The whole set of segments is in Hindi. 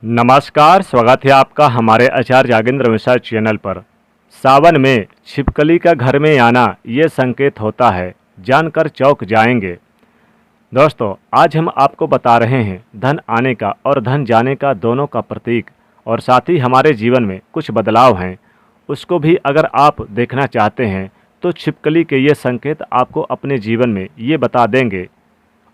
नमस्कार, स्वागत है आपका हमारे आचार्य जागेंद्र मिश्रा चैनल पर। सावन में छिपकली का घर में आना ये संकेत होता है, जानकर चौंक जाएंगे। दोस्तों, आज हम आपको बता रहे हैं धन आने का और धन जाने का दोनों का प्रतीक, और साथ ही हमारे जीवन में कुछ बदलाव हैं, उसको भी अगर आप देखना चाहते हैं तो छिपकली के ये संकेत आपको अपने जीवन में ये बता देंगे।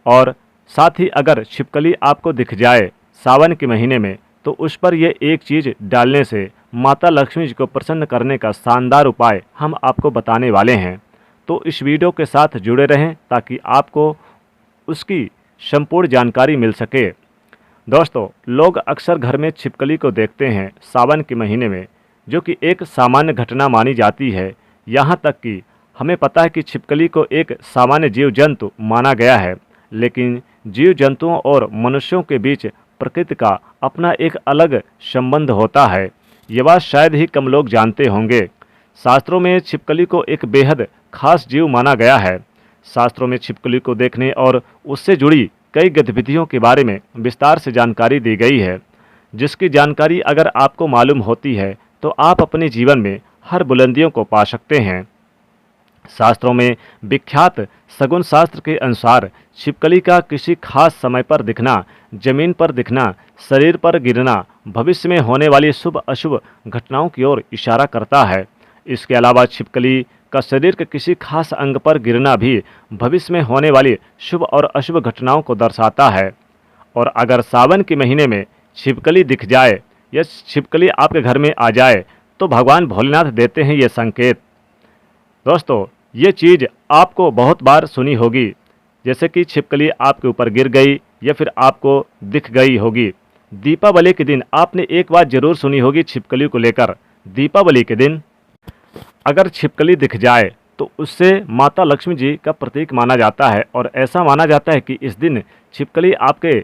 और साथ ही अगर छिपकली आपको दिख जाए सावन के महीने में, तो उस पर ये एक चीज़ डालने से माता लक्ष्मी जी को प्रसन्न करने का शानदार उपाय हम आपको बताने वाले हैं। तो इस वीडियो के साथ जुड़े रहें ताकि आपको उसकी संपूर्ण जानकारी मिल सके। दोस्तों, लोग अक्सर घर में छिपकली को देखते हैं सावन के महीने में, जो कि एक सामान्य घटना मानी जाती है। यहाँ तक कि हमें पता है कि छिपकली को एक सामान्य जीव जंतु माना गया है, लेकिन जीव जंतुओं और मनुष्यों के बीच प्रकृति का अपना एक अलग संबंध होता है। ये बात शायद ही कम लोग जानते होंगे। शास्त्रों में छिपकली को एक बेहद खास जीव माना गया है। शास्त्रों में छिपकली को देखने और उससे जुड़ी कई गतिविधियों के बारे में विस्तार से जानकारी दी गई है, जिसकी जानकारी अगर आपको मालूम होती है तो आप अपने जीवन में हर बुलंदियों को पा सकते हैं। शास्त्रों में विख्यात शगुन शास्त्र के अनुसार छिपकली का किसी खास समय पर दिखना, जमीन पर दिखना, शरीर पर गिरना भविष्य में होने वाली शुभ अशुभ घटनाओं की ओर इशारा करता है। इसके अलावा छिपकली का शरीर के किसी खास अंग पर गिरना भी भविष्य में होने वाली शुभ और अशुभ घटनाओं को दर्शाता है। और अगर सावन के महीने में छिपकली दिख जाए या छिपकली आपके घर में आ जाए तो भगवान भोलेनाथ देते हैं ये संकेत। दोस्तों, ये चीज़ आपको बहुत बार सुनी होगी, जैसे कि छिपकली आपके ऊपर गिर गई या फिर आपको दिख गई होगी। दीपावली के दिन आपने एक बात ज़रूर सुनी होगी छिपकली को लेकर। दीपावली के दिन अगर छिपकली दिख जाए तो उससे माता लक्ष्मी जी का प्रतीक माना जाता है, और ऐसा माना जाता है कि इस दिन छिपकली आपके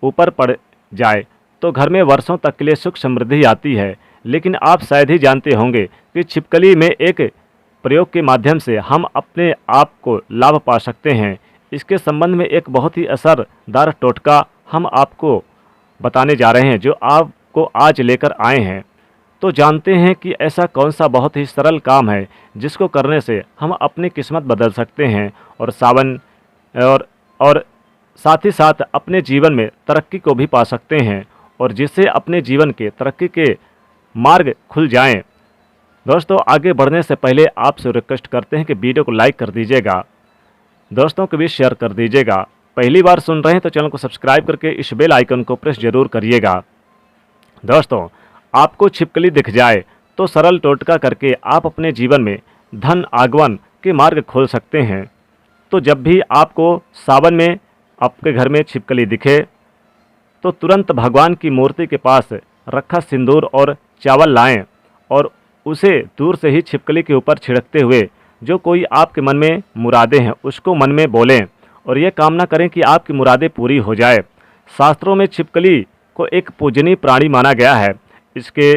ऊपर पड़ जाए तो घर में वर्षों तक के लिए सुख समृद्धि आती है। लेकिन आप शायद ही जानते होंगे कि छिपकली में एक प्रयोग के माध्यम से हम अपने आप को लाभ पा सकते हैं। इसके संबंध में एक बहुत ही असरदार टोटका हम आपको बताने जा रहे हैं, जो आपको आज लेकर आए हैं। तो जानते हैं कि ऐसा कौन सा बहुत ही सरल काम है जिसको करने से हम अपनी किस्मत बदल सकते हैं और सावन और साथ ही साथ अपने जीवन में तरक्की को भी पा सकते हैं, और जिससे अपने जीवन के तरक्की के मार्ग खुल जाएं। दोस्तों, आगे बढ़ने से पहले आपसे रिक्वेस्ट करते हैं कि वीडियो को लाइक कर दीजिएगा, दोस्तों के बीच शेयर कर दीजिएगा। पहली बार सुन रहे हैं तो चैनल को सब्सक्राइब करके इस बेल आइकन को प्रेस जरूर करिएगा। दोस्तों, आपको छिपकली दिख जाए तो सरल टोटका करके आप अपने जीवन में धन आगमन के मार्ग खोल सकते हैं। तो जब भी आपको सावन में आपके घर में छिपकली दिखे तो तुरंत भगवान की मूर्ति के पास रखा सिंदूर और चावल लाएं, और उसे दूर से ही छिपकली के ऊपर छिड़कते हुए जो कोई आपके मन में मुरादें हैं उसको मन में बोलें, और ये कामना करें कि आपकी मुरादें पूरी हो जाए। शास्त्रों में छिपकली को एक पूजनीय प्राणी माना गया है। इसके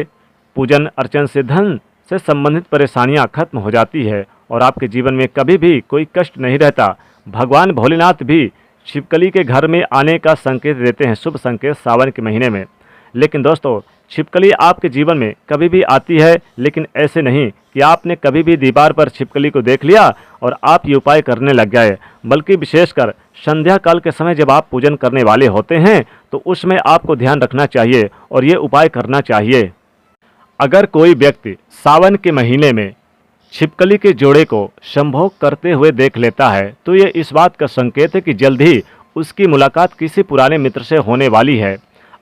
पूजन अर्चन से धन से संबंधित परेशानियां खत्म हो जाती है और आपके जीवन में कभी भी कोई कष्ट नहीं रहता। भगवान भोलेनाथ भी छिपकली के घर में आने का संकेत देते हैं, शुभ संकेत सावन के महीने में। लेकिन दोस्तों, छिपकली आपके जीवन में कभी भी आती है, लेकिन ऐसे नहीं कि आपने कभी भी दीवार पर छिपकली को देख लिया और आप ये उपाय करने लग गए, बल्कि विशेषकर संध्या काल के समय जब आप पूजन करने वाले होते हैं तो उसमें आपको ध्यान रखना चाहिए और ये उपाय करना चाहिए। अगर कोई व्यक्ति सावन के महीने में छिपकली के जोड़े को संभोग करते हुए देख लेता है तो ये इस बात का संकेत है कि जल्द ही उसकी मुलाकात किसी पुराने मित्र से होने वाली है।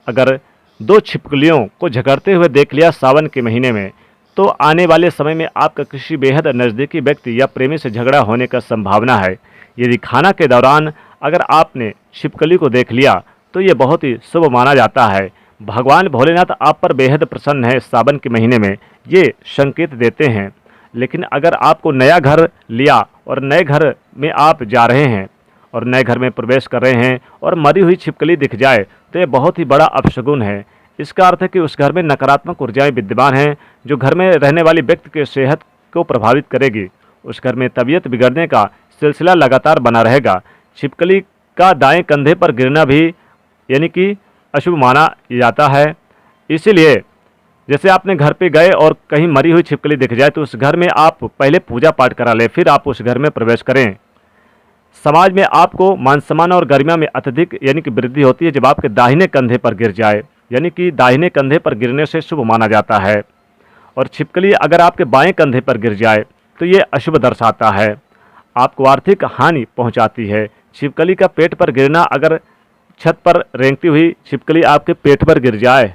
अगर दो छिपकलियों को झगड़ते हुए देख लिया सावन के महीने में, तो आने वाले समय में आपका किसी बेहद नज़दीकी व्यक्ति या प्रेमी से झगड़ा होने का संभावना है। यदि खाना के दौरान अगर आपने छिपकली को देख लिया तो ये बहुत ही शुभ माना जाता है। भगवान भोलेनाथ आप पर बेहद प्रसन्न है सावन के महीने में, ये संकेत देते हैं। लेकिन अगर आपको नया घर लिया और नए घर में आप जा रहे हैं और नए घर में प्रवेश कर रहे हैं और मरी हुई छिपकली दिख जाए तो ये बहुत ही बड़ा अपशगुन है। इसका अर्थ है कि उस घर में नकारात्मक ऊर्जाएं विद्यमान हैं, जो घर में रहने वाली व्यक्ति के सेहत को प्रभावित करेगी। उस घर में तबीयत बिगड़ने का सिलसिला लगातार बना रहेगा। छिपकली का दाएं कंधे पर गिरना भी यानी कि अशुभ माना जाता है। इसीलिए जैसे आपने घर पे गए और कहीं मरी हुई छिपकली दिख जाए तो उस घर में आप पहले पूजा पाठ करा लें, फिर आप उस घर में प्रवेश करें। समाज में आपको मान सम्मान और गरिमा में अत्यधिक यानी कि वृद्धि होती है जब आपके दाहिने कंधे पर गिर जाए, यानी कि दाहिने कंधे पर गिरने से शुभ माना जाता है। और छिपकली अगर आपके बाएं कंधे पर गिर जाए तो ये अशुभ दर्शाता है, आपको आर्थिक हानि पहुंचाती है। छिपकली का पेट पर गिरना, अगर छत पर रेंगती हुई छिपकली आपके पेट पर गिर जाए,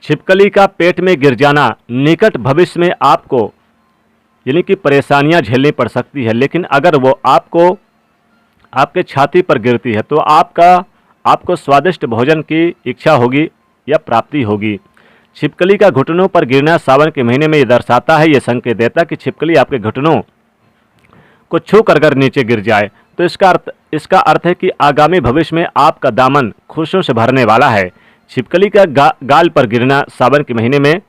छिपकली का पेट में गिर जाना निकट भविष्य में आपको यानी कि परेशानियां झेलनी पड़ सकती है। लेकिन अगर वो आपके छाती पर गिरती है तो आपको स्वादिष्ट भोजन की इच्छा होगी या प्राप्ति होगी। छिपकली का घुटनों पर गिरना सावन के महीने में ये दर्शाता है, ये संकेत देता है कि छिपकली आपके घुटनों को छू कर अगर नीचे गिर जाए तो इसका अर्थ है कि आगामी भविष्य में आपका दामन खुशियों से भरने वाला है। छिपकली का गाल पर गिरना सावन के महीने में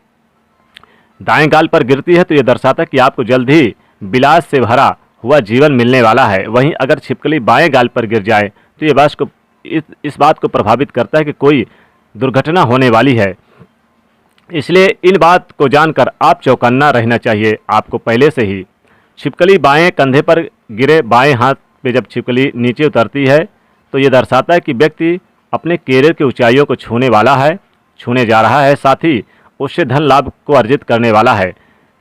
दाएं गाल पर गिरती है तो यह दर्शाता है कि आपको जल्द ही विलास से भरा हुआ जीवन मिलने वाला है। वहीं अगर छिपकली बाएं गाल पर गिर जाए तो ये इस बात को प्रभावित करता है कि कोई दुर्घटना होने वाली है। इसलिए इन बात को जानकर आप चौकन्ना रहना चाहिए आपको पहले से ही। छिपकली बाएं कंधे पर गिरे बाएं हाथ पे जब छिपकली नीचे उतरती है तो ये दर्शाता है कि व्यक्ति अपने कैरियर की ऊंचाइयों को छूने जा रहा है, साथ ही उससे धन लाभ को अर्जित करने वाला है।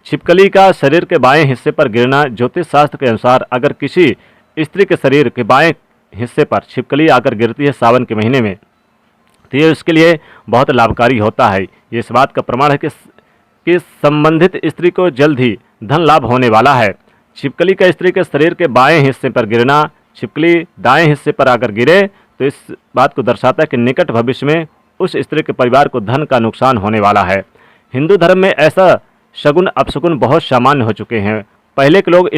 छिपकली का शरीर के बाएं हिस्से पर गिरना ज्योतिष शास्त्र के अनुसार अगर किसी स्त्री के शरीर के बाएं हिस्से पर छिपकली आकर गिरती है सावन के महीने में तो ये उसके लिए बहुत लाभकारी होता है। ये इस बात का प्रमाण है कि संबंधित स्त्री को जल्द ही धन लाभ होने वाला है। छिपकली का स्त्री के शरीर के बाएं हिस्से पर गिरना, छिपकली दाएं हिस्से पर आकर गिरे तो इस बात को दर्शाता है कि निकट भविष्य में उस स्त्री के परिवार को धन का नुकसान होने वाला है। हिंदू धर्म में ऐसा शगुन अपशगुन बहुत सामान्य हो चुके हैं। पहले के लोग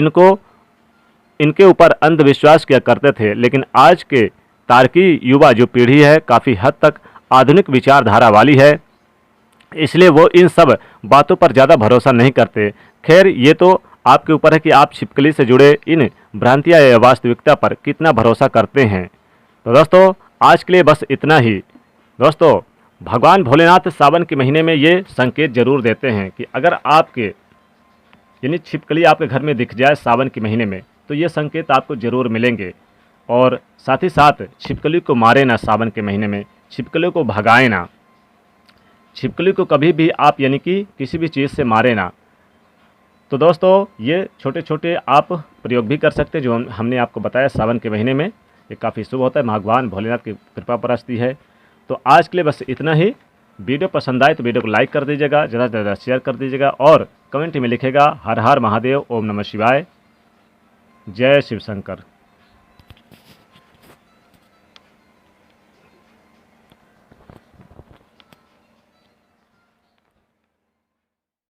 इनके ऊपर अंधविश्वास किया करते थे, लेकिन आज के तार्की युवा जो पीढ़ी है काफ़ी हद तक आधुनिक विचारधारा वाली है, इसलिए वो इन सब बातों पर ज़्यादा भरोसा नहीं करते। खैर, ये तो आपके ऊपर है कि आप छिपकली से जुड़े इन भ्रांतियाँ या वास्तविकता पर कितना भरोसा करते हैं। तो दोस्तों, आज के लिए बस इतना ही। दोस्तों, भगवान भोलेनाथ सावन के महीने में ये संकेत जरूर देते हैं कि अगर आपके यानी छिपकली आपके घर में दिख जाए सावन के महीने में तो ये संकेत आपको जरूर मिलेंगे। और साथ ही साथ छिपकली को मारे ना सावन के महीने में, छिपकली को भगाए ना, छिपकली को कभी भी आप यानी कि किसी भी चीज़ से मारे ना। तो दोस्तों, ये छोटे छोटे आप प्रयोग भी कर सकते हैं जो हमने आपको बताया सावन के महीने में, ये काफ़ी शुभ होता है, भगवान भोलेनाथ की कृपा बरसती है। तो आज के लिए बस इतना ही। वीडियो पसंद आए तो वीडियो को लाइक कर दीजिएगा, ज़्यादा से ज़्यादा शेयर कर दीजिएगा और कमेंट में लिखेगा हर हर महादेव, ओम नमः शिवाय, जय शिव शंकर।